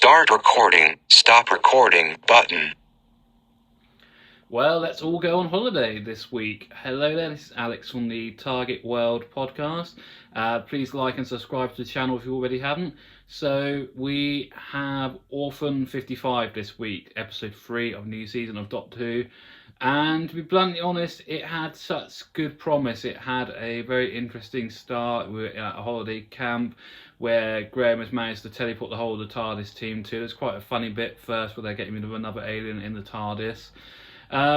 Start recording, stop recording button. Well, let's all go on holiday this week. Hello there, this is Alex from the Target World podcast. Please like and subscribe to the channel if you already haven't. So we have Orphan 55 this week, episode 3 of new season of Doctor Who. And to be bluntly honest, it had such good promise. It had a very interesting start. We were at a holiday camp where Graham has managed to teleport the whole of the TARDIS team to. There's quite a funny bit first where they're getting rid of another alien in the TARDIS.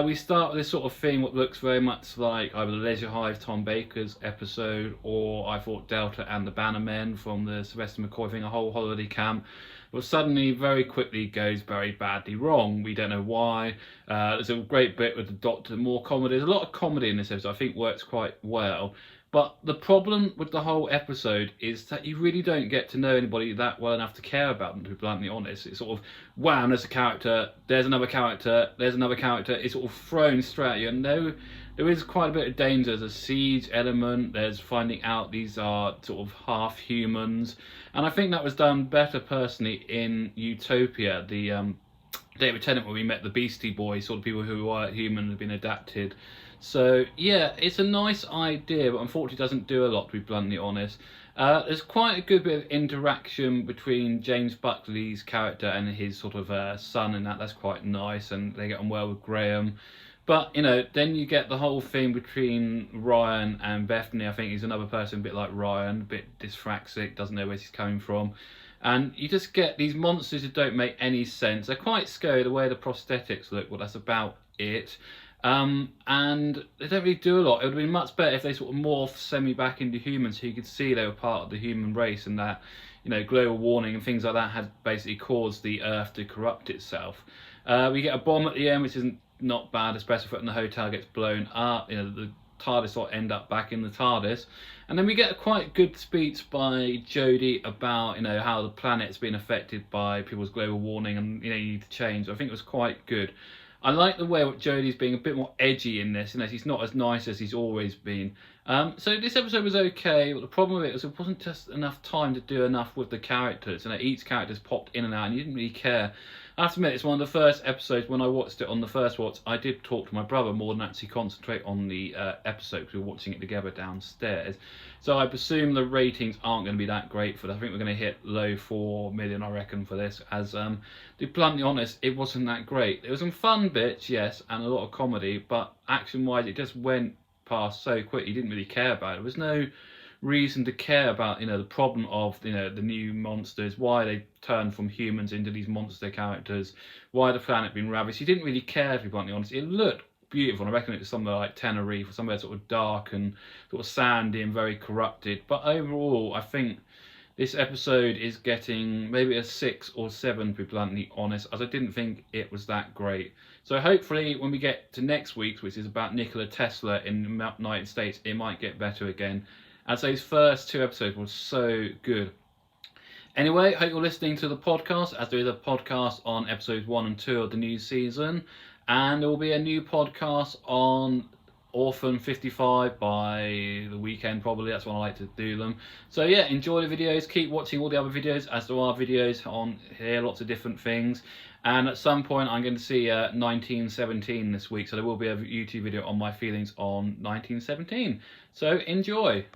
We start with this sort of thing, what looks very much like either the Leisure Hive Tom Baker's episode, or I thought Delta and the Bannermen from the Sylvester McCoy thing, a whole holiday camp. But suddenly, very quickly, goes very badly wrong. We don't know why. There's a great bit with the Doctor, more comedy. There's a lot of comedy in this episode, I think works quite well. But the problem with the whole episode is that you really don't get to know anybody that well enough to care about them, to be bluntly honest. It's sort of, wow, there's a character, there's another character, there's another character. It's sort of thrown straight at you. And there is quite a bit of danger. There's a siege element. There's finding out these are sort of half humans. And I think that was done better, personally, in Utopia, the David Tennant, where we met the Beastie Boys, sort of people who are human and have been adapted. So yeah, it's a nice idea, but unfortunately doesn't do a lot, to be bluntly honest. There's quite a good bit of interaction between James Buckley's character and his sort of son, and that's quite nice, and they get on well with Graham. But, you know, then you get the whole thing between Ryan and Bethany. I think he's another person a bit like Ryan, a bit dyspraxic, doesn't know where she's coming from. And you just get these monsters that don't make any sense. They're quite scary, the way the prosthetics look, well, that's about it. And they don't really do a lot. It would have been much better if they sort of morphed semi-back into humans, so you could see they were part of the human race, and that, you know, global warming and things like that had basically caused the Earth to corrupt itself. We get a bomb at the end, which isn't not bad, especially when the hotel gets blown up. You know, the TARDIS will end up back in the TARDIS. And then we get a quite good speech by Jodie about, you know, how the planet's been affected by people's global warming and, you know, you need to change. I think it was quite good. I like the way that Jodie's being a bit more edgy in this, you know, he's not as nice as he's always been. So this episode was okay, but the problem with it was it wasn't just enough time to do enough with the characters. You know, each character's popped in and out, and you didn't really care. I have to admit, it's one of the first episodes, when I watched it on the first watch, I did talk to my brother more than actually concentrate on the episode, because we were watching it together downstairs. So I presume the ratings aren't going to be that great for this. I think we're going to hit low 4 million, I reckon, for this. As, to be bluntly honest, it wasn't that great. There was some fun bits, yes, and a lot of comedy, but action-wise, it just went past so quick. You didn't really care about it. There was no reason to care about, you know, the problem of, you know, the new monsters, why they turned from humans into these monster characters, why the planet had been ravished. You didn't really care, to be bluntly honest. It looked beautiful, and I reckon it was somewhere like Tenerife, or somewhere sort of dark and sort of sandy and very corrupted. But overall, I think this episode is getting maybe a 6 or 7, to be bluntly honest, as I didn't think it was that great. So hopefully when we get to next week's, which is about Nikola Tesla in the United States, it might get better again, as those first 2 episodes were so good. Anyway, hope you're listening to the podcast, as there is a podcast on episodes 1 and 2 of the new season, and there will be a new podcast on Orphan 55 by the weekend, probably. That's when I like to do them. So yeah, enjoy the videos, keep watching all the other videos, as there are videos on here, lots of different things. And at some point I'm going to see 1917 this week, so there will be a YouTube video on my feelings on 1917. So enjoy.